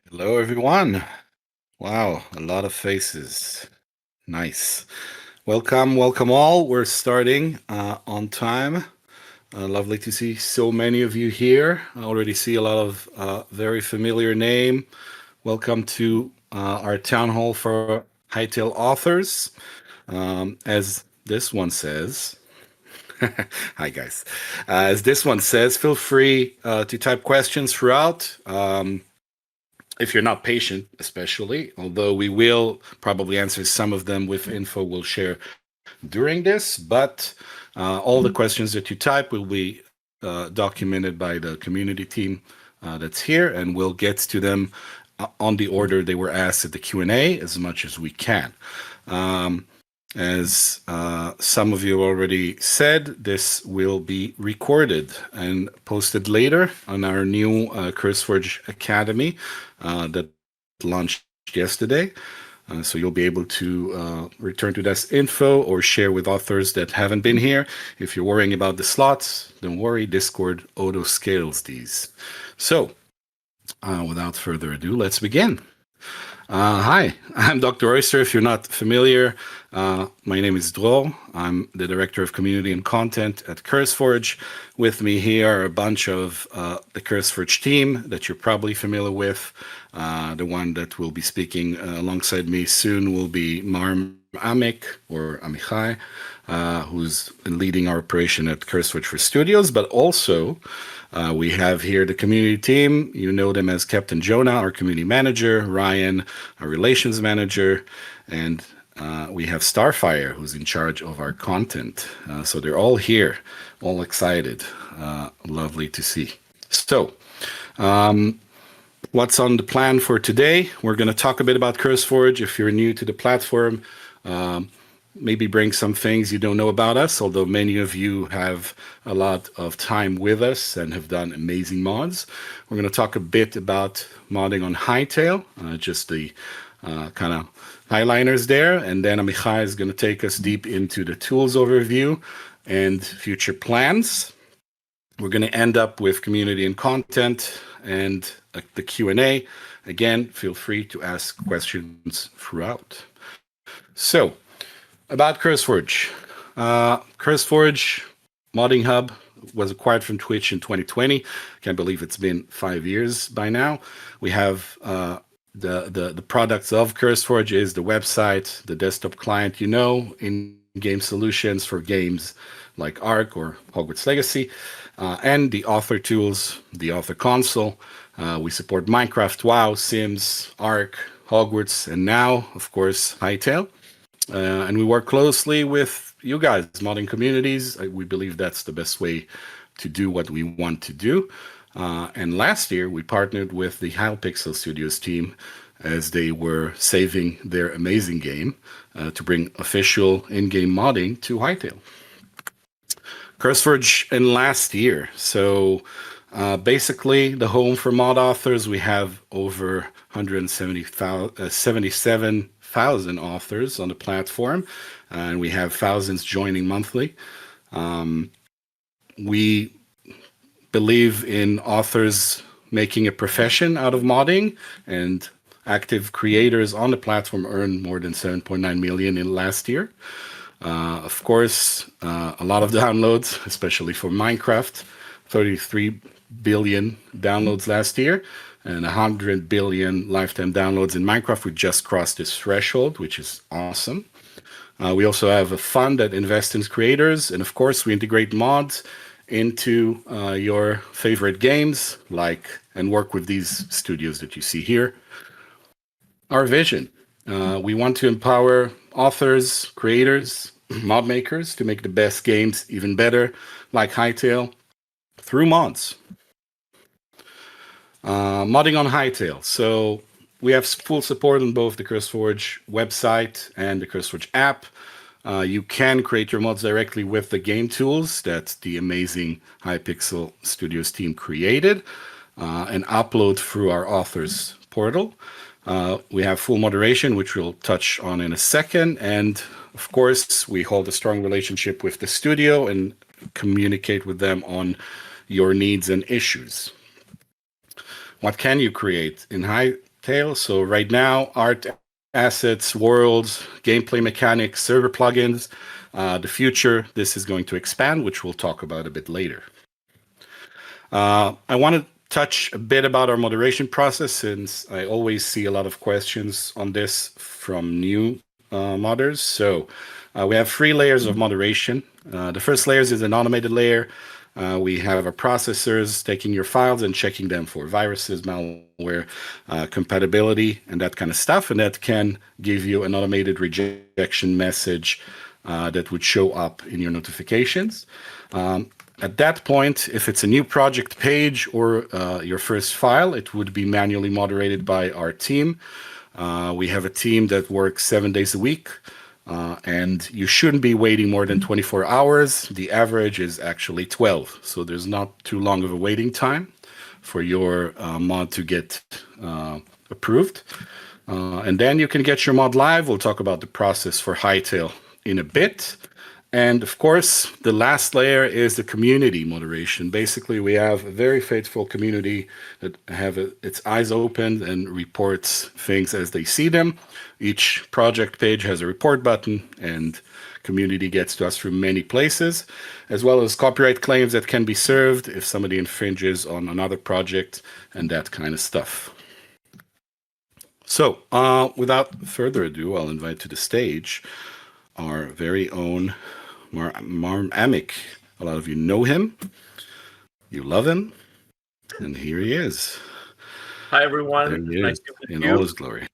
Hello, everyone. Wow, a lot of faces. Nice. Welcome all. We're starting on time. Lovely to see so many of you here. I already see a lot of very familiar name. Welcome to our town hall for Hytale authors. As this one says, hi guys. As this one says, feel free to type questions throughout. If you're not patient, especially, although we will probably answer some of them with info we'll share during this, but all the questions that you type will be documented by the community team that's here, and we'll get to them on the order they were asked at the Q&A as much as we can. As some of you already said, this will be recorded and posted later on our new CurseForge Academy that launched yesterday. So you'll be able to return to this info or share with authors that haven't been here. If you're worrying about the slots, don't worry, Discord auto scales these. So without further ado, let's begin. Hi, I'm Dr. Oyster. If you're not familiar, my name is Dror. I'm the Director of Community and Content at CurseForge. With me here are a bunch of the CurseForge team that you're probably familiar with. The one that will be speaking alongside me soon will be Marm Amik, or Amichai, who's leading our operation at CurseForge for Studios, but also we have here the community team. You know them as Captain Jonah, our community manager, Ryan, our relations manager, and we have Starfire, who's in charge of our content. So they're all here, all excited. Lovely to see. So, what's on the plan for today? We're going to talk a bit about CurseForge. If you're new to the platform, maybe bring some things you don't know about us, although many of you have a lot of time with us and have done amazing mods. We're going to talk a bit about modding on Hytale, just the kind of highliners there, and then Amichai is going to take us deep into the tools overview and future plans. We're going to end up with community and content and the Q&A. Again, feel free to ask questions throughout. So, about CurseForge. CurseForge Modding Hub was acquired from Twitch in 2020. Can't believe it's been 5 years by now. We have the products of CurseForge is the website, the desktop client, in-game solutions for games like Ark or Hogwarts Legacy, and the author tools, the author console. We support Minecraft, WoW, Sims, Ark, Hogwarts, and now, of course, Hytale. And we work closely with you guys, modding communities. We believe that's the best way to do what we want to do. And last year, we partnered with the Hypixel Studios team as they were saving their amazing game to bring official in-game modding to Hytale. CurseForge in last year. So basically, the home for mod authors, we have over 177,000 authors on the platform, and we have thousands joining monthly. We believe in authors making a profession out of modding, and active creators on the platform earned more than 7.9 million in last year. Of course, a lot of downloads, especially for Minecraft, 33 billion downloads last year, and 100 billion lifetime downloads in Minecraft. We just crossed this threshold, which is awesome. We also have a fund that invests in creators, and of course, we integrate mods into your favorite games, and work with these studios that you see here. Our vision. We want to empower authors, creators, mod makers to make the best games even better, like Hytale, through mods. Modding on Hytale. So we have full support on both the CurseForge website and the CurseForge app. You can create your mods directly with the game tools that the amazing Hypixel Studios team created and upload through our authors portal. We have full moderation, which we'll touch on in a second. And of course, we hold a strong relationship with the studio and communicate with them on your needs and issues. What can you create? In Hytale, Hytale. So right now, art, assets, worlds, gameplay mechanics, server plugins. The future, this is going to expand, which we'll talk about a bit later. I want to touch a bit about our moderation process, since I always see a lot of questions on this from new modders. So we have 3 layers of moderation. The first layer is an automated layer. We have our processors taking your files and checking them for viruses, malware, compatibility, and that kind of stuff. And that can give you an automated rejection message that would show up in your notifications. At that point, if it's a new project page or your first file, it would be manually moderated by our team. We have a team that works 7 days a week, and you shouldn't be waiting more than 24 hours. The average is actually 12, so there's not too long of a waiting time for your mod to get approved. And then you can get your mod live. We'll talk about the process for Hytale in a bit. And of course, the last layer is the community moderation. Basically, we have a very faithful community that have its eyes open and reports things as they see them. Each project page has a report button, and community gets to us from many places, as well as copyright claims that can be served if somebody infringes on another project and that kind of stuff. So without further ado, I'll invite to the stage our very own Marm Amick. A lot of you know him, you love him, and here he is. Hi everyone, nice to meet you. In all his glory.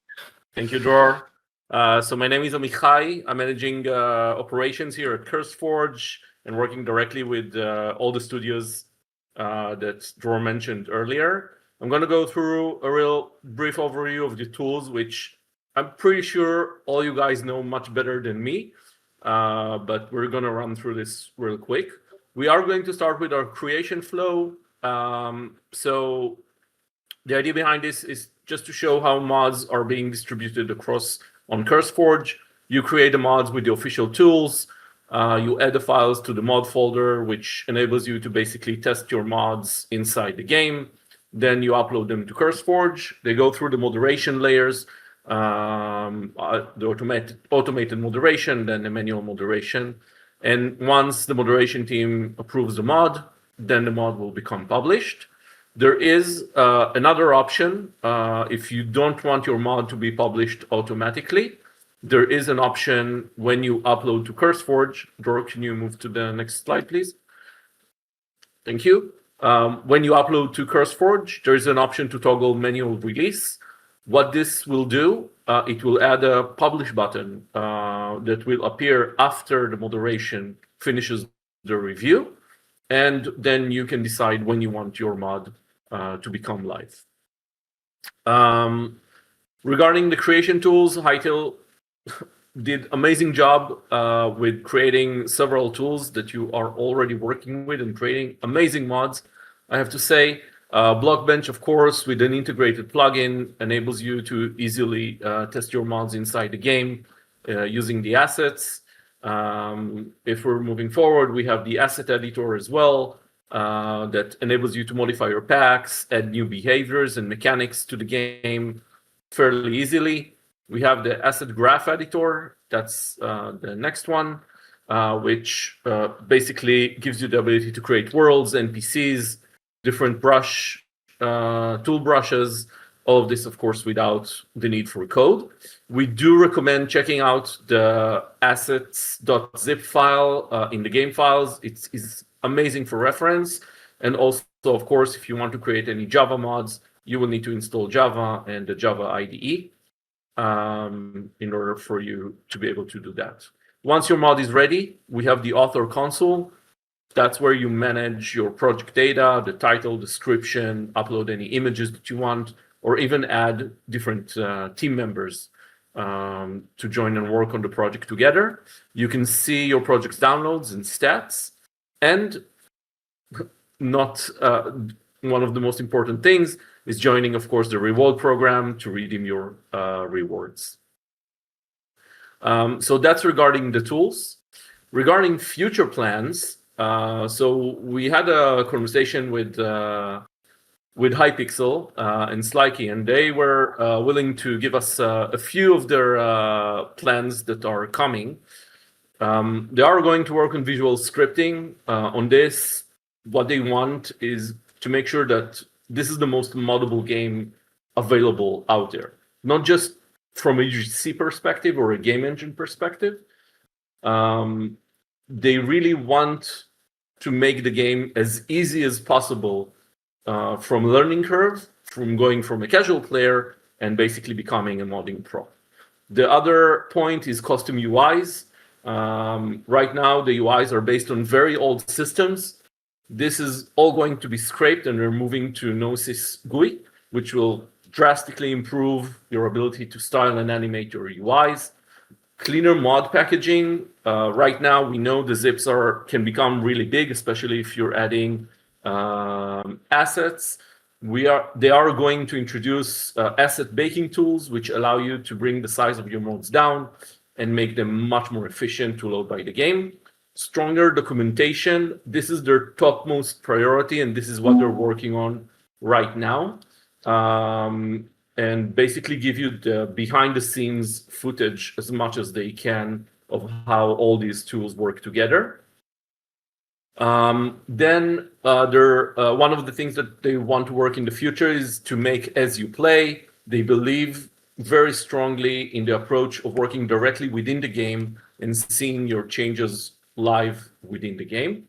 Thank you, Dror. So my name is Amichai. I'm managing operations here at CurseForge and working directly with all the studios that Dror mentioned earlier. I'm going to go through a real brief overview of the tools, which I'm pretty sure all you guys know much better than me. But we're going to run through this real quick. We are going to start with our creation flow. So the idea behind this is just to show how mods are being distributed across on CurseForge. You create the mods with the official tools. You add the files to the mod folder, which enables you to basically test your mods inside the game. Then you upload them to CurseForge. They go through the moderation layers, the automated moderation, then the manual moderation. And once the moderation team approves the mod, then the mod will become published. There is another option. If you don't want your mod to be published automatically, there is an option when you upload to CurseForge. Dror, can you move to the next slide, please? Thank you. When you upload to CurseForge, there is an option to toggle manual release. What this will do, it will add a publish button that will appear after the moderation finishes the review. And then you can decide when you want your mod to become live. Regarding the creation tools, Hytale did amazing job with creating several tools that you are already working with and creating amazing mods. I have to say, Blockbench, of course, with an integrated plugin, enables you to easily test your mods inside the game using the assets. If we're moving forward, we have the asset editor as well that enables you to modify your packs, add new behaviors and mechanics to the game fairly easily. We have the asset graph editor. That's the next one, which basically gives you the ability to create worlds, NPCs, different tool brushes, all of this, of course, without the need for code. We do recommend checking out the assets.zip file in the game files. It's amazing for reference. And also, of course, if you want to create any Java mods, you will need to install Java and the Java IDE in order for you to be able to do that. Once your mod is ready, we have the author console. That's where you manage your project data, the title, description, upload any images that you want, or even add different team members to join and work on the project together. You can see your project's downloads and stats. And not one of the most important things is joining, of course, the reward program to redeem your rewards. So that's regarding the tools. Regarding future plans, so we had a conversation with with Hypixel and Slikey, and they were willing to give us a few of their plans that are coming. They are going to work on visual scripting on this. What they want is to make sure that this is the most moddable game available out there, not just from a UGC perspective or a game engine perspective. They really want to make the game as easy as possible from learning curve, from going from a casual player and basically becoming a modding pro. The other point is custom UIs. Right now, the UIs are based on very old systems. This is all going to be scraped, and we're moving to Gnosis GUI, which will drastically improve your ability to style and animate your UIs. Cleaner mod packaging. Right now, we know the zips can become really big, especially if you're adding assets. They are going to introduce asset baking tools, which allow you to bring the size of your mods down and make them much more efficient to load by the game. Stronger documentation. This is their topmost priority, and this is what they're working on right now. And basically give you the behind-the-scenes footage as much as they can of how all these tools work together. Then one of the things that they want to work in the future is to make as you play. They believe very strongly in the approach of working directly within the game and seeing your changes live within the game.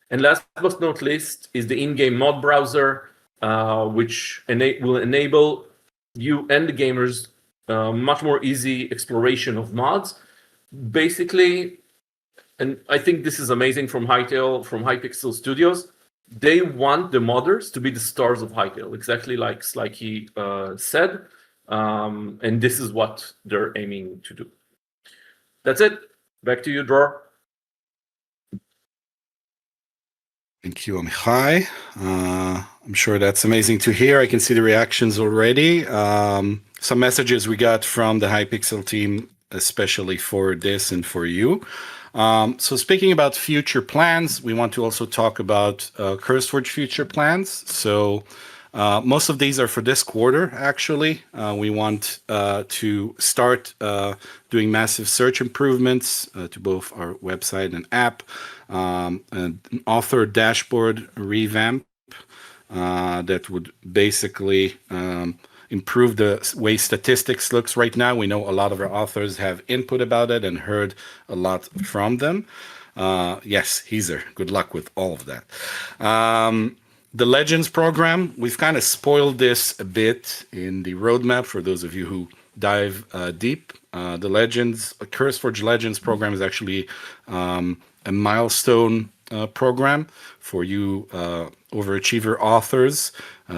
And last but not least is the in-game mod browser, which will enable you and the gamers much more easy exploration of mods. Basically, and I think this is amazing from Hytale, from Hypixel Studios, they want the modders to be the stars of Hytale, exactly like Slikey said. And this is what they're aiming to do. That's it. Back to you, Dror. Thank you, Amichai. I'm sure that's amazing to hear. I can see the reactions already. Some messages we got from the Hypixel team, especially for this and for you. So speaking about future plans, we want to also talk about CurseForge future plans. So most of these are for this quarter, actually. We want to start doing massive search improvements to both our website and app, an author dashboard revamp that would basically improve the way statistics looks right now. We know a lot of our authors have input about it and heard a lot from them. Yes, Heather, good luck with all of that. The Legends program, we've kind of spoiled this a bit in the roadmap for those of you who dive deep. The Legends, CurseForge Legends program is actually a milestone program for you overachiever authors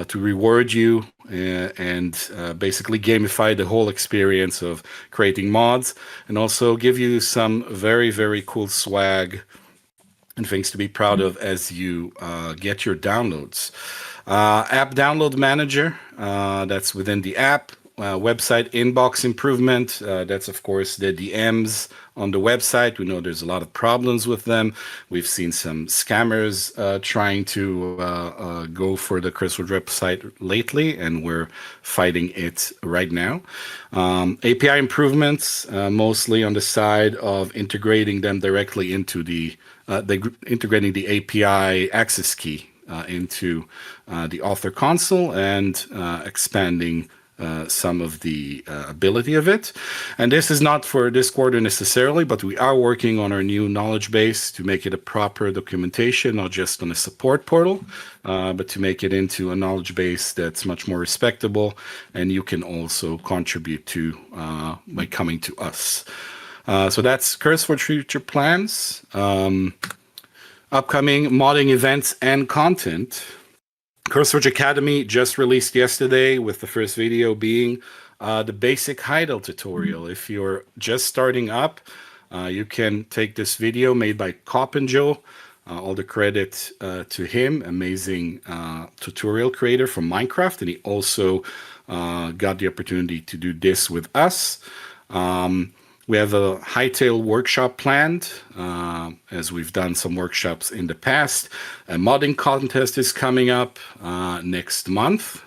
to reward you and basically gamify the whole experience of creating mods and also give you some very, very cool swag and things to be proud of as you get your downloads. App Download Manager, that's within the app. Website inbox improvement, that's of course the DMs on the website. We know there's a lot of problems with them. We've seen some scammers trying to go for the CurseForge website lately, and we're fighting it right now. API improvements, mostly on the side of integrating them directly into integrating the API access key into the author console and expanding some of the ability of it. And this is not for this quarter necessarily, but we are working on our new knowledge base to make it a proper documentation, not just on a support portal, but to make it into a knowledge base that's much more respectable and you can also contribute to by coming to us. So that's CurseForge future plans. Upcoming modding events and content. CurseForge Academy just released yesterday with the first video being the basic Hytale tutorial. If you're just starting up, you can take this video made by Cop and Joe. All the credit to him, amazing tutorial creator from Minecraft, and he also got the opportunity to do this with us. We have a Hytale workshop planned, as we've done some workshops in the past. A modding contest is coming up next month.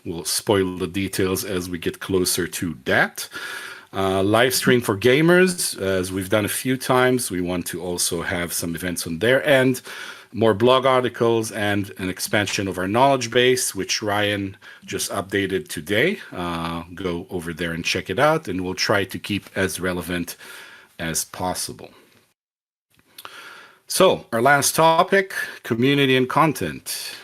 We'll spoil the details as we get closer to that. Live stream for gamers, as we've done a few times. We want to also have some events on their end. More blog articles and an expansion of our knowledge base, which Ryan just updated today. Go over there and check it out, and we'll try to keep as relevant as possible. So our last topic, community and content.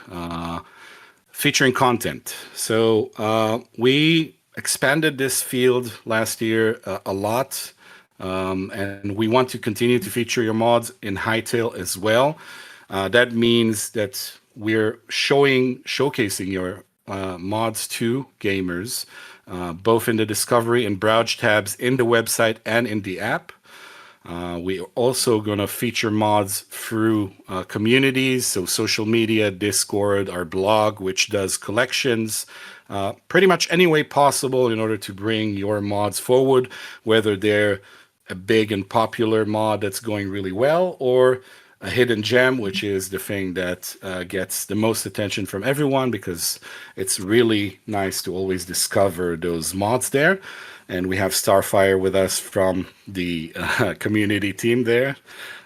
Featuring content. So we expanded this field last year a lot, and we want to continue to feature your mods in Hytale as well. That means that we're showcasing your mods to gamers, both in the discovery and browse tabs in the website and in the app. We are also going to feature mods through communities, so social media, Discord, our blog, which does collections, pretty much any way possible in order to bring your mods forward, whether they're a big and popular mod that's going really well, or a hidden gem, which is the thing that gets the most attention from everyone, because it's really nice to always discover those mods there. And we have Starfire with us from the community team there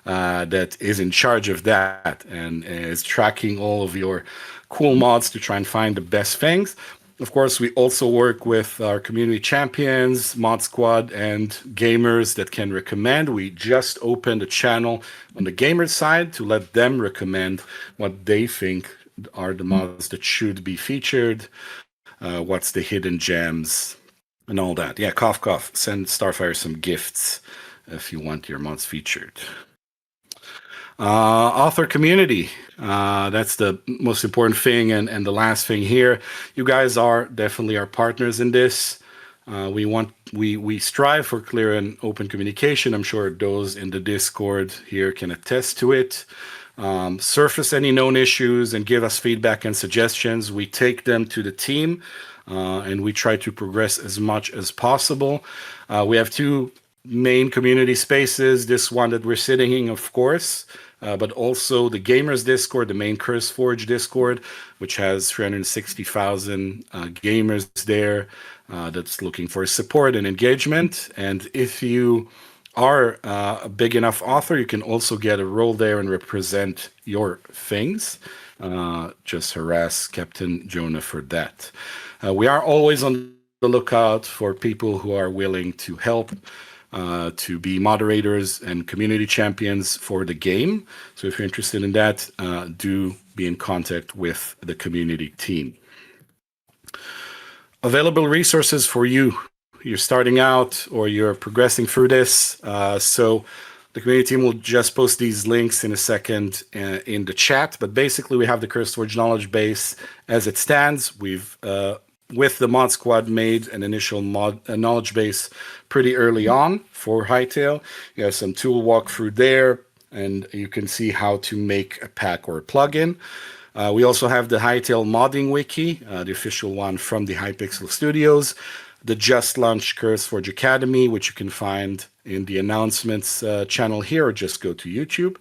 that is in charge of that and is tracking all of your cool mods to try and find the best things. Of course, we also work with our community champions, Mod Squad, and gamers that can recommend. We just opened a channel on the gamer side to let them recommend what they think are the mods that should be featured, what's the hidden gems, and all that. Yeah, cough, cough. Send Starfire some gifts if you want your mods featured. Author community. That's the most important thing. And the last thing here, you guys are definitely our partners in this. We strive for clear and open communication. I'm sure those in the Discord here can attest to it. Surface any known issues and give us feedback and suggestions. We take them to the team, and we try to progress as much as possible. We have two main community spaces. This one that we're sitting in, of course, but also the gamers Discord, the main CurseForge Discord, which has 360,000 gamers there that's looking for support and engagement. And if you are a big enough author, you can also get a role there and represent your things. Just harass Captain Jonah for that. We are always on the lookout for people who are willing to help, to be moderators and community champions for the game. So if you're interested in that, do be in contact with the community team. Available resources for you. You're starting out or you're progressing through this. So the community team will just post these links in a second in the chat. But basically, we have the CurseForge knowledge base as it stands. We've with the Mod Squad made an initial knowledge base pretty early on for Hytale. You have some tool walkthrough there, and you can see how to make a pack or a plugin. We also have the Hytale modding wiki, the official one from the Hypixel studios, the just launched CurseForge Academy, which you can find in the announcements channel here, or just go to YouTube.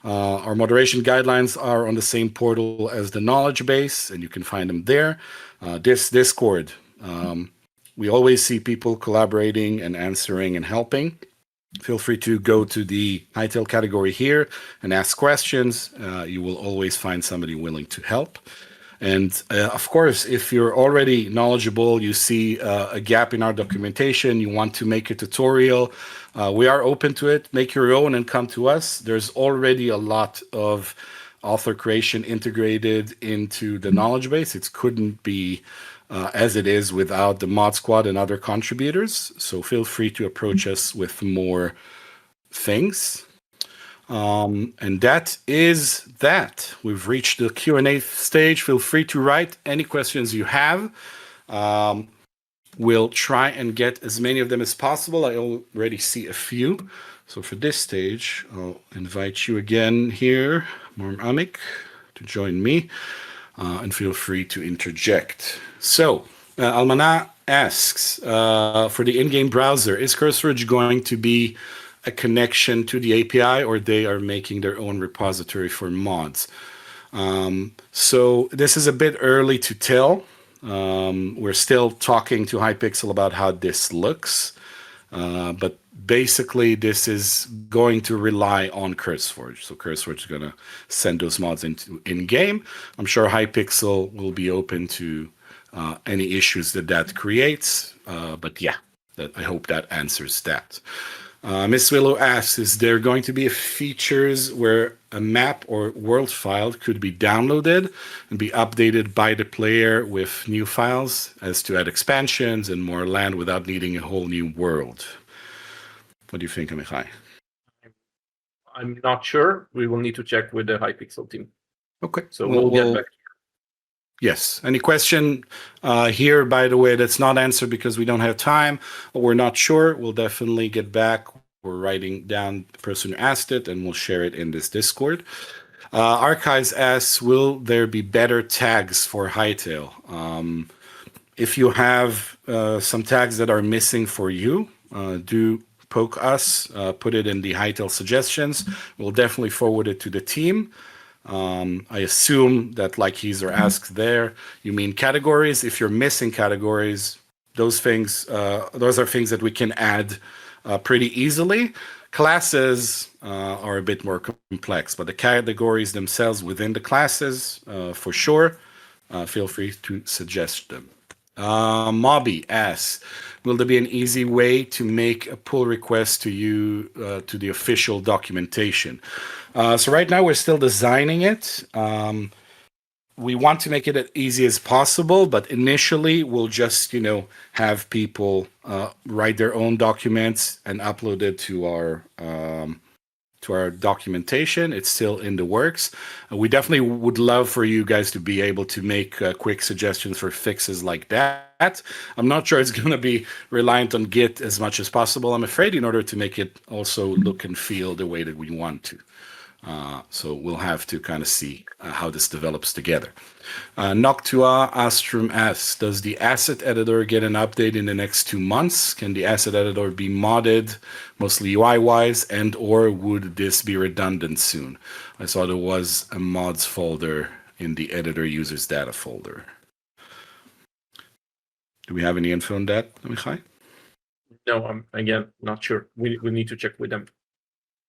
Our moderation guidelines are on the same portal as the knowledge base, and you can find them there. This Discord, we always see people collaborating and answering and helping. Feel free to go to the Hytale category here and ask questions. You will always find somebody willing to help. And of course, if you're already knowledgeable, you see a gap in our documentation, you want to make a tutorial, we are open to it. Make your own and come to us. There's already a lot of author creation integrated into the knowledge base. It couldn't be as it is without the Mod Squad and other contributors. So feel free to approach us with more things. And that is that. We've reached the Q&A stage. Feel free to write any questions you have. We'll try and get as many of them as possible. I already see a few. So for this stage, I'll invite you again here, Marm Amik, to join me. And feel free to interject. So Almana asks, for the in-game browser, is CurseForge going to be a connection to the API, or they are making their own repository for mods? So this is a bit early to tell. We're still talking to Hypixel about how this looks, but basically this is going to rely on CurseForge. So CurseForge is going to send those mods into in-game. I'm sure Hypixel will be open to any issues that creates, but yeah, I hope that answers that. Miss Willow asks, is there going to be features where a map or world file could be downloaded and be updated by the player with new files as to add expansions and more land without needing a whole new world? What do you think, Amichai? I'm not sure. We will need to check with the Hypixel team. Okay. So we'll get back. Yes. Any question here, by the way, that's not answered because we don't have time or we're not sure, we'll definitely get back. We're writing down the person who asked it and we'll share it in this Discord. Archives asks, will there be better tags for Hytale? If you have some tags that are missing for you, do poke us, put it in the Hytale suggestions. We'll definitely forward it to the team. I assume that, like Heezer asked there, you mean categories. If you're missing categories, those are things that we can add pretty easily. Classes are a bit more complex, but the categories themselves within the classes, for sure, feel free to suggest them. Mobby asks, will there be an easy way to make a pull request to you to the official documentation? So right now we're still designing it. We want to make it as easy as possible, but initially we'll just, have people write their own documents and upload it to our documentation. It's still in the works. We definitely would love for you guys to be able to make quick suggestions for fixes like that. I'm not sure it's going to be reliant on Git as much as possible, I'm afraid, in order to make it also look and feel the way that we want to. So we'll have to kind of see how this develops together. Noctua Astrum asks, does the asset editor get an update in the next 2 months? Can the asset editor be modded, mostly UI-wise, and or would this be redundant soon? I saw there was a mods folder in the editor users data folder. Do we have any info on that, Amichai? No, I'm again not sure. We need to check with them.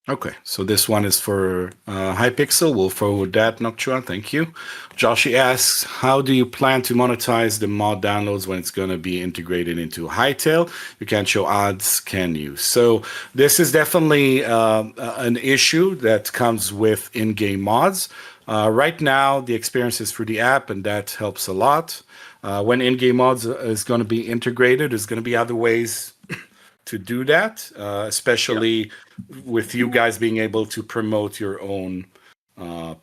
Okay, so this one is for Hypixel. We'll forward that, Noctua. Thank you. Joshi asks, how do you plan to monetize the mod downloads when it's going to be integrated into Hytale? You can't show ads, can you? So this is definitely an issue that comes with in-game mods. Right now, the experience is through the app, and that helps a lot. When in-game mods is going to be integrated, there's going to be other ways to do that, especially with you guys being able to promote your own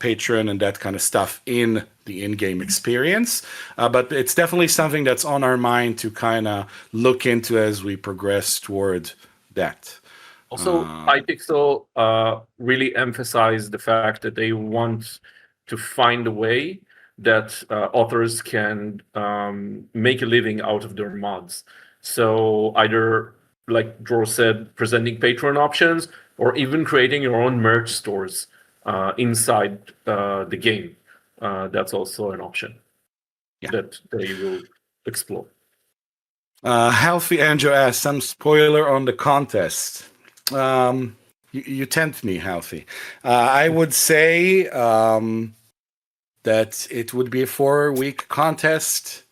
patron and that kind of stuff in the in-game experience. But it's definitely something that's on our mind to kind of look into as we progress toward that. Also, Hypixel really emphasized the fact that they want to find a way that authors can make a living out of their mods. So either, like Dror said, presenting Patreon options, or even creating your own merch stores inside the game. That's also an option that they will explore. Healthy Andrew asks, some spoiler on the contest. You tempt me, Healthy. I would say that it would be a 4-week contest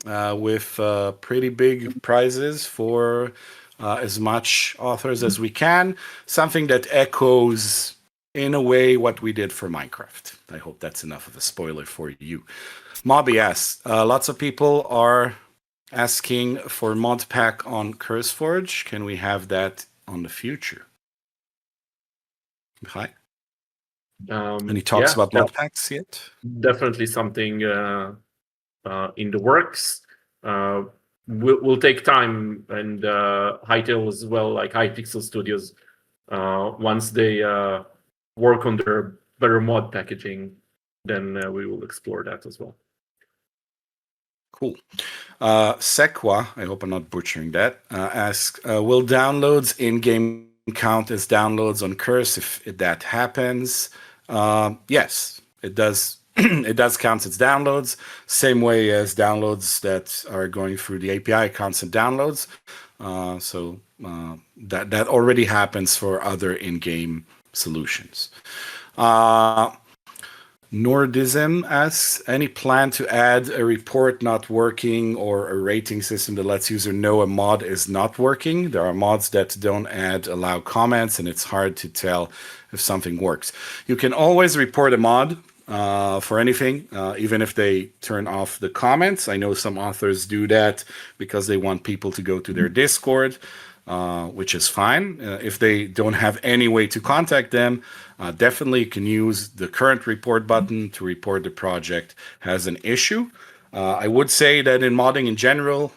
with pretty big prizes for as much authors as we can. Something that echoes, in a way, what we did for Minecraft. I hope that's enough of a spoiler for you. Mobby asks, lots of people are asking for mod pack on CurseForge. Can we have that on the future? Hi. Any talks about mod packs yet? Definitely something in the works. Will take time, and Hytale as well, like Hypixel Studios, once they work on their better mod packaging, then we will explore that as well. Cool. Sequa, I hope I'm not butchering that, asks, will downloads in-game count as downloads on Curse if that happens? Yes, it does. It does count as downloads, same way as downloads that are going through the API counts as downloads. That already happens for other in-game solutions. Nordism asks, any plan to add a report not working or a rating system that lets user know a mod is not working? There are mods that don't allow comments, and it's hard to tell if something works. You can always report a mod for anything, even if they turn off the comments. I know some authors do that because they want people to go to their Discord, which is fine. If they don't have any way to contact them, definitely you can use the current report button to report the project has an issue. I would say that in modding in general,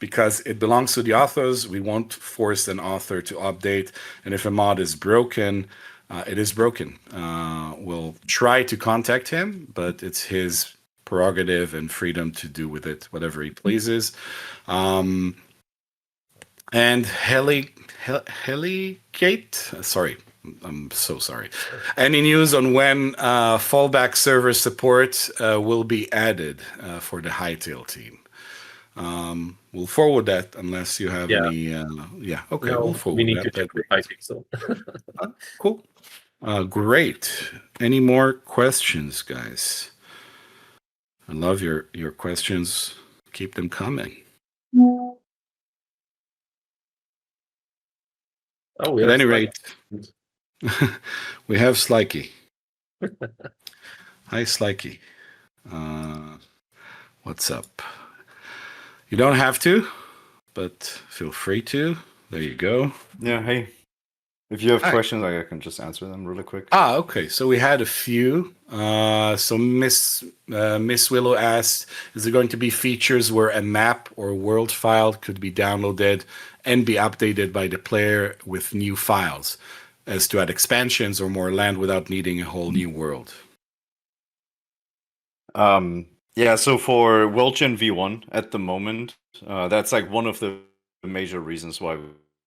because it belongs to the authors, we won't force an author to update. And if a mod is broken, it is broken. We'll try to contact him, but it's his prerogative and freedom to do with it whatever he pleases. And Helicate, sorry, I'm so sorry. Any news on when fallback server support will be added for the Hytale team? We'll forward that unless you have any. Okay, No, we'll forward we need that. to check with Hypixel. Cool. Great. Any more questions, guys? I love your questions. Keep them coming. Oh, At any rate, we have Slikey. Hi, Slikey. What's up? You don't have to, but feel free to. There you go. Yeah, hey. If you have questions, I can just answer them really quick. Okay. So we had a few. So Miss Willow asked, is there going to be features where a map or world file could be downloaded and be updated by the player with new files, as to add expansions or more land without needing a whole new world? Yeah, so for Worldgen V1 at the moment, that's like one of the major reasons why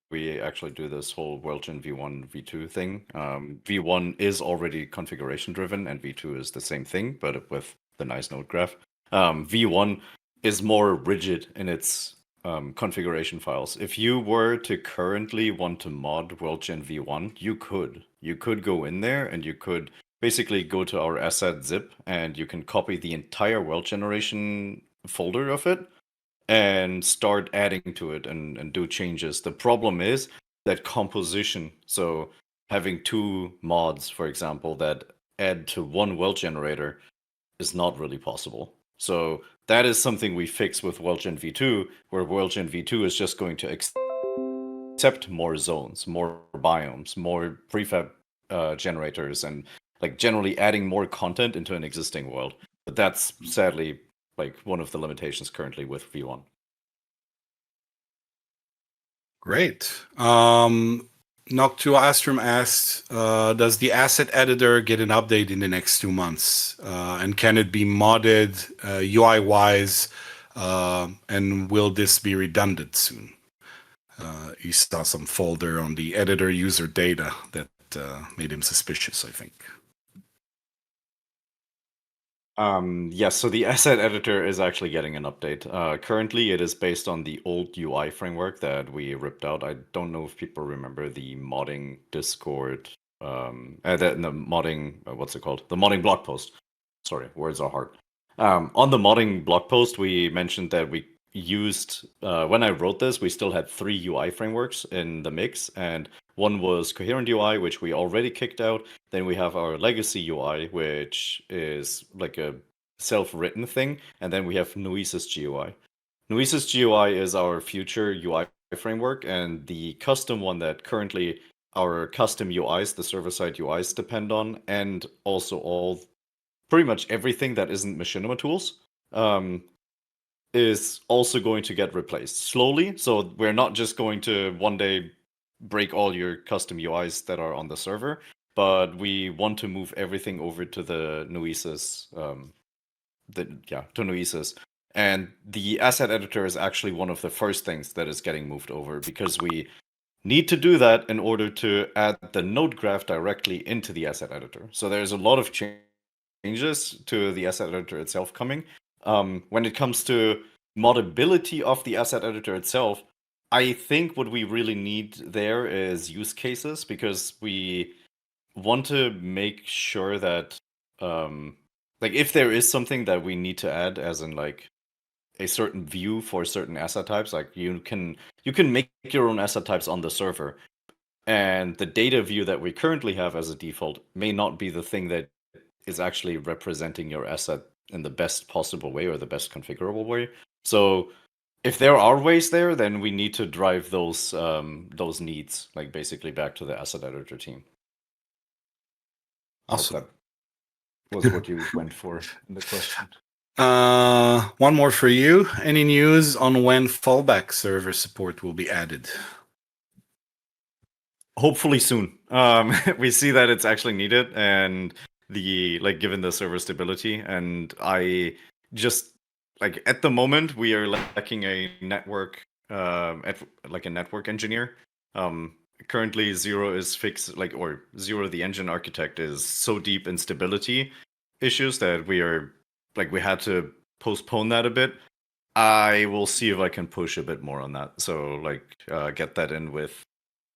we actually do this whole Worldgen V1, V2 thing. V1 is already configuration driven, and V2 is the same thing, but with the nice node graph. V1 is more rigid in its configuration files. If you were to currently want to mod Worldgen V1, you could. You could go in there and you could basically go to our asset zip and you can copy the entire world generation folder of it and start adding to it and do changes. The problem is that composition. So having two mods, for example, that add to one world generator is not really possible. So that is something we fix with Worldgen V2, where Worldgen V2 is just going to accept more zones, more biomes, more prefab generators, and like generally adding more content into an existing world. But that's sadly like one of the limitations currently with V1. Great. Noctua Astrum asked, does the asset editor get an update in the next 2 months? And can it be modded UI-wise? And will this be redundant soon? He saw some folder on the editor user data that made him suspicious, I think. Yes, so the asset editor is actually getting an update. Currently, it is based on the old UI framework that we ripped out. I don't know if people remember the modding Discord, the modding, what's it called? The modding blog post. Sorry, words are hard. On the modding blog post, we mentioned that we used, when I wrote this, we still had 3 UI frameworks in the mix, and one was Coherent UI, which we already kicked out. Then we have our legacy UI, which is like a self-written thing. And then we have Noesis GUI. Noesis GUI is our future UI framework, and the custom one that currently our custom UIs, the server-side UIs depend on, and also pretty much everything that isn't machinima tools, is also going to get replaced slowly. So we're not just going to one day break all your custom UIs that are on the server, but we want to move everything over to the Noesis, to Noesis. And the asset editor is actually one of the first things that is getting moved over, because we need to do that in order to add the node graph directly into the asset editor. So there's a lot of changes to the asset editor itself coming. When it comes to modability of the asset editor itself, I think what we really need there is use cases, because we want to make sure that like if there is something that we need to add, as in like a certain view for certain asset types, like you can make your own asset types on the server, and the data view that we currently have as a default may not be the thing that is actually representing your asset in the best possible way or the best configurable way. So if there are ways there, then we need to drive those needs, like basically back to the asset editor team. Awesome. That was what you went for in the question. One more for you. Any news on when fallback server support will be added? Hopefully soon. We see that it's actually needed, and given the server stability, and I just like at the moment we are lacking a network a network engineer. Currently Zero is fixed, or Zero the engine architect is so deep in stability issues that we had to postpone that a bit. I will see if I can push a bit more on that. So get that in with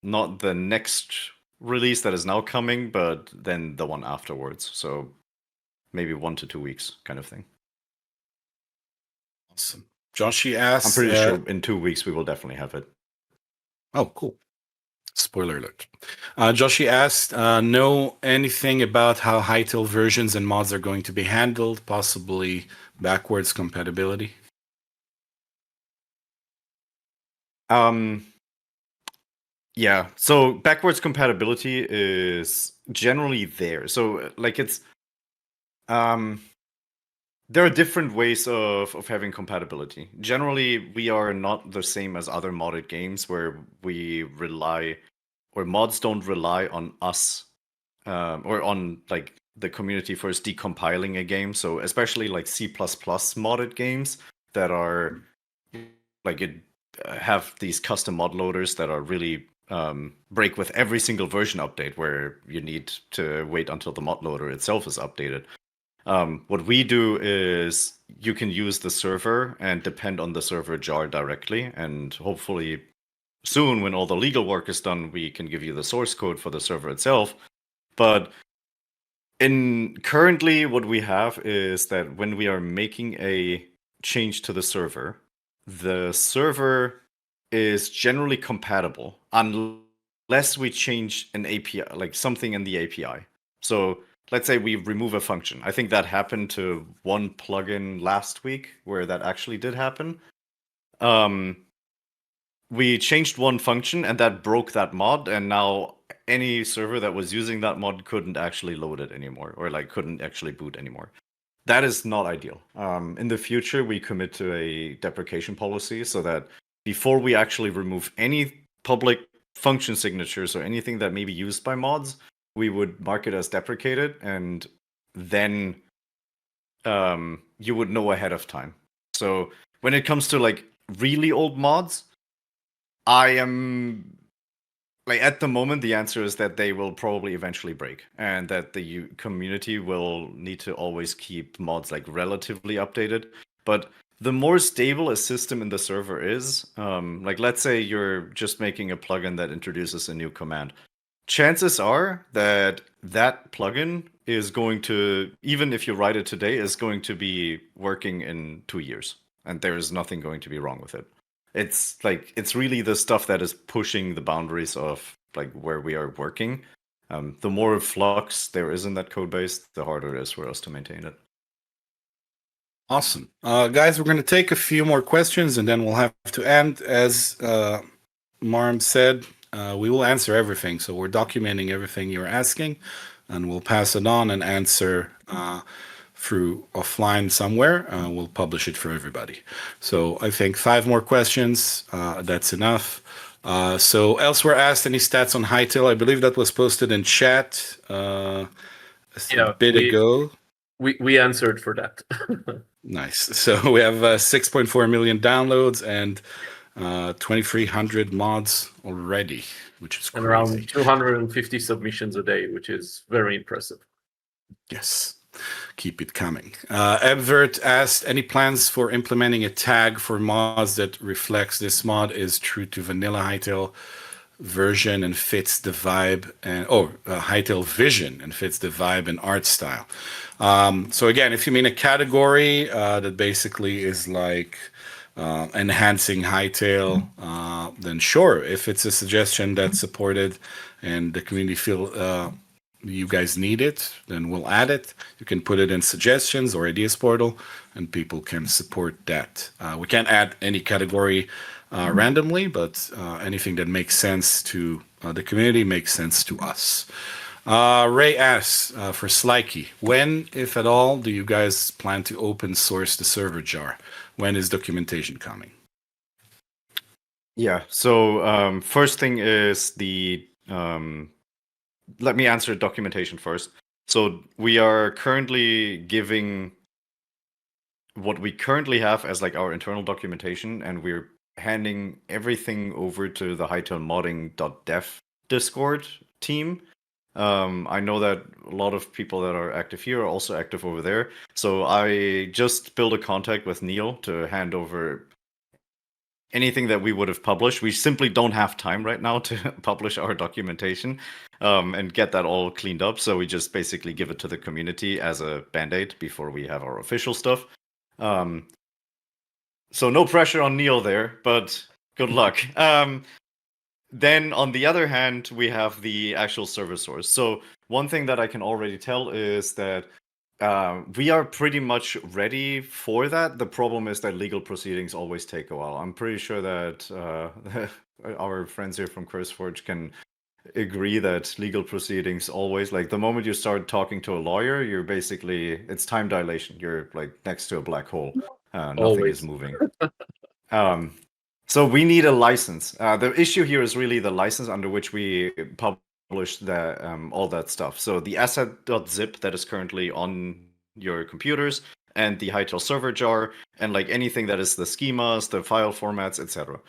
not the next release that is now coming, but then the one afterwards. So maybe 1 to 2 weeks kind of thing. Awesome. Joshy asks... I'm pretty sure in 2 weeks we will definitely have it. Oh, cool. Spoiler alert. Joshy asked, know anything about how Hytale versions and mods are going to be handled, possibly backwards compatibility? Yeah, so backwards compatibility is generally there. So there are different ways of having compatibility. Generally, we are not the same as other modded games where we rely, or mods don't rely on us, or on the community first decompiling a game. So especially C++ modded games that are have these custom mod loaders that are really break with every single version update, where you need to wait until the mod loader itself is updated. What we do is you can use the server and depend on the server jar directly, and hopefully soon, when all the legal work is done, we can give you the source code for the server itself. But currently what we have is that when we are making a change to the server is generally compatible unless we change an API, something in the API. So let's say we remove a function. I think that happened to one plugin last week where that actually did happen. We changed one function and that broke that mod, and now any server that was using that mod couldn't actually load it anymore, or couldn't actually boot anymore. That is not ideal. In the future, we commit to a deprecation policy so that before we actually remove any public function signatures or anything that may be used by mods, we would mark it as deprecated, and then you would know ahead of time. So when it comes to really old mods, I am at the moment the answer is that they will probably eventually break, and that the community will need to always keep mods relatively updated. But the more stable a system in the server is, let's say you're just making a plugin that introduces a new command. Chances are that that plugin is going to, even if you write it today, is going to be working in 2 years, and there is nothing going to be wrong with it. It's really the stuff that is pushing the boundaries of where we are working. The more flux there is in that code base, the harder it is for us to maintain it. Awesome. Guys, we're going to take a few more questions and then we'll have to end. As Marm said, we will answer everything. So we're documenting everything you're asking, and we'll pass it on and answer through offline somewhere. We'll publish it for everybody. So I think 5 more questions. That's enough. So elsewhere asked, any stats on Hytale? I believe that was posted in chat a bit ago. we answered for that. Nice. So we have 6.4 million downloads and 2,300 mods already, which is And crazy. around 250 submissions a day, which is very impressive. Yes. Keep it coming. Ebvert asked, any plans for implementing a tag for mods that reflects this mod is true to vanilla Hytale version and fits the vibe and Hytale vision and fits the vibe and art style. So again, if you mean a category that basically is like enhancing Hytale, then sure. If it's a suggestion that's supported and the community feel you guys need it, then we'll add it. You can put it in suggestions or ideas portal, and people can support that. We can't add any category randomly, but anything that makes sense to the community makes sense to us. Ray asks for Slikey, when, if at all, do you guys plan to open source the server jar? When is documentation coming? Yeah, so first thing is the let me answer documentation first. So we are currently giving what we currently have as like our internal documentation, and we're handing everything over to the hytalemodding.dev Discord team. I know that a lot of people that are active here are also active over there. So I just built a contact with Neil to hand over anything that we would have published. We simply don't have time right now to publish our documentation and get that all cleaned up. So we just basically give it to the community as a band-aid before we have our official stuff. So no pressure on Neil there, but good luck. Then on the other hand, we have the actual server source. So one thing that I can already tell is that we are pretty much ready for that. The problem is that legal proceedings always take a while. I'm pretty sure that our friends here from CurseForge can agree that legal proceedings always, like the moment you start talking to a lawyer, you're basically, it's time dilation. You're like next to a black hole. Nothing is moving. So we need a license. The issue here is really the license under which we publish the all that stuff. So the asset.zip that is currently on your computers, and the Hytale server jar, and like anything that is the schemas, the file formats, etc.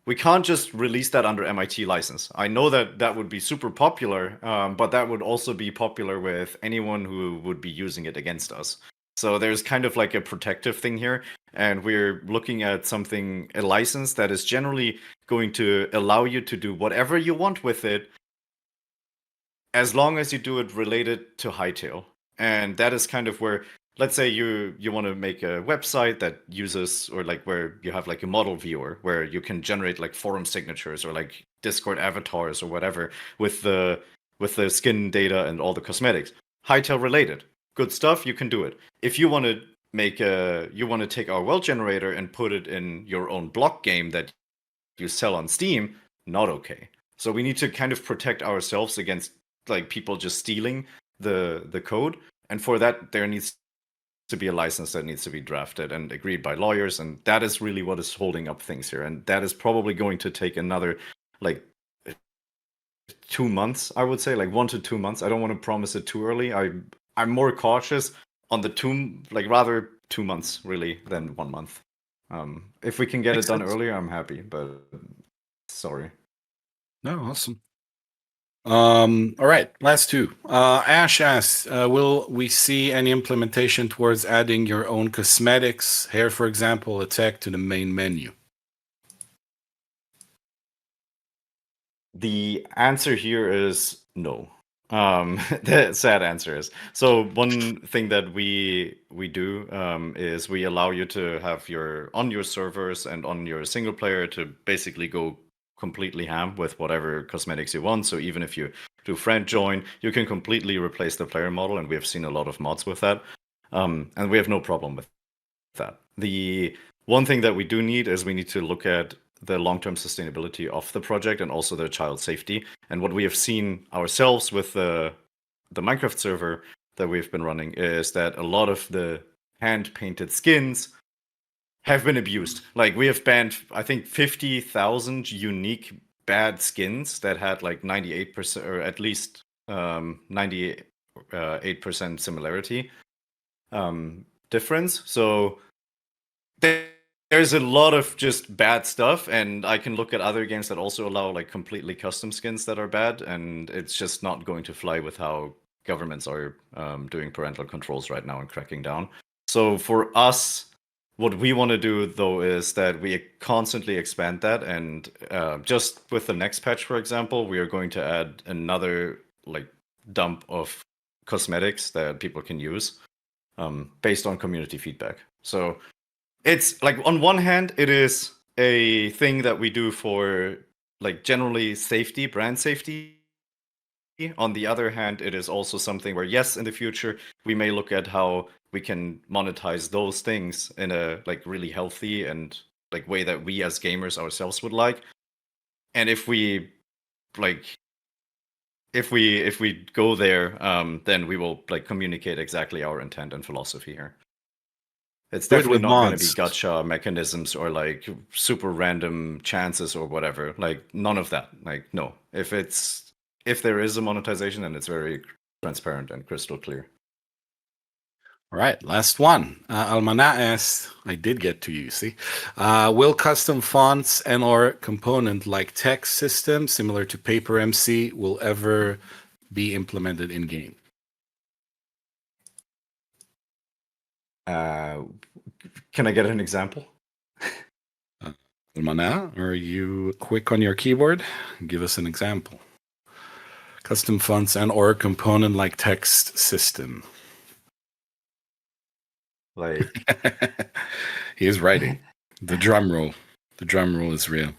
We can't just release that under MIT license. I know that that would be super popular, but that would also be popular with anyone who would be using it against us. So there's kind of like a protective thing here, and we're looking at something, a license that is generally going to allow you to do whatever you want with it, as long as you do it related to Hytale. And that is kind of where, let's say you want to make a website that uses, or like where you have like a model viewer where you can generate like forum signatures or like Discord avatars or whatever with the skin data and all the cosmetics. Hytale related. Good stuff, you can do it. If you want to take our world generator and put it in your own block game that you sell on Steam, not okay. So we need to kind of protect ourselves against like people just stealing the code, and for that there needs to be a license that needs to be drafted and agreed by lawyers, and that is really what is holding up things here, and that is probably going to take another like 2 months, I would say, like 1 to 2 months. I don't want to promise it too early. I'm more cautious on the rather 2 months really than 1 month. If we can get it done earlier, I'm happy, but sorry. No, awesome. All right, last two. Ash asks, will we see any implementation towards adding your own cosmetics, hair, for example, a tag to the main menu? The answer here is no. The sad answer is, so one thing that we do is we allow you to have on your servers and on your single player to basically go completely ham with whatever cosmetics you want. So even if you do friend join, you can completely replace the player model, and we have seen a lot of mods with that, and we have no problem with that. The one thing that we do need is we need to look at the long-term sustainability of the project and also the child safety. And what we have seen ourselves with the Minecraft server that we've been running is that a lot of the hand-painted skins have been abused. Like, we have banned, I think, 50,000 unique bad skins that had like 98%, or at least 90 8% similarity difference. So there's a lot of just bad stuff, and I can look at other games that also allow like completely custom skins that are bad, and it's just not going to fly with how governments are doing parental controls right now and cracking down. So for us, what we want to do though is that we constantly expand that, and just with the next patch, for example, we are going to add another like dump of cosmetics that people can use based on community feedback. So it's like on one hand, it is a thing that we do for like generally safety, brand safety. On the other hand, it is also something where yes, in the future we may look at how we can monetize those things in a like really healthy and like way that we as gamers ourselves would like. And if we like if we go there, then we will like communicate exactly our intent and philosophy here. It's Do it definitely with not going to be mods. gacha mechanisms or like super random chances or whatever. Like none of that. Like no. If there is a monetization, then it's very transparent and crystal clear. All right, last one. Almana asked, I did get to you, see. Will custom fonts and or component like text system similar to Paper MC will ever be implemented in game? Can I get an example? Almana, are you quick on your keyboard? Give us an example. Custom fonts and or component like text system. Like He is writing. The drum roll. The drum roll is real.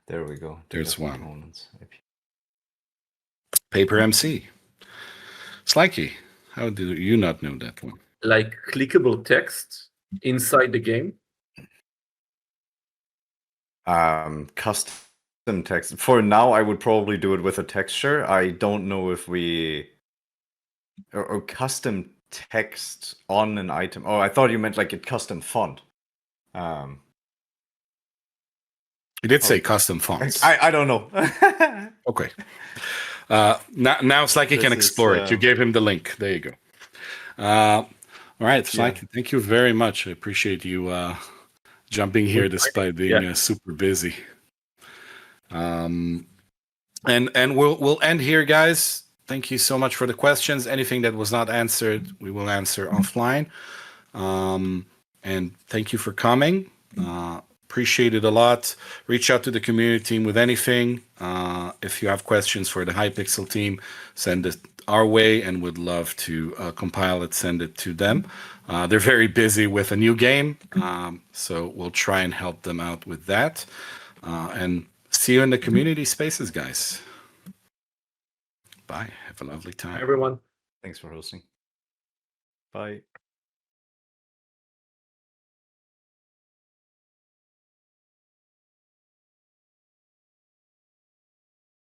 there we go. There's Data one. components. Paper MC. Slikey, how do you not know that one? Like clickable text inside the game. Custom text. For now, I would probably do it with a texture. I don't know if we or custom text on an item. Oh, I thought you meant like a custom font. You did say custom fonts. I don't know. Okay. Now it's like he can This is, explore it. You gave him the link. There you go. All right, Slikey, thank you very much. I appreciate you jumping here despite being super busy. And we'll end here, guys. Thank you so much for the questions. Anything that was not answered, we will answer offline. And thank you for coming. Appreciate it a lot. Reach out to the community team with anything. If you have questions for the Hypixel team, send it our way, and would love to compile it, send it to them. They're very busy with a new game, so we'll try and help them out with that. And see you in the community spaces, guys. Bye. Have a lovely time. Everyone. Thanks for hosting. Bye.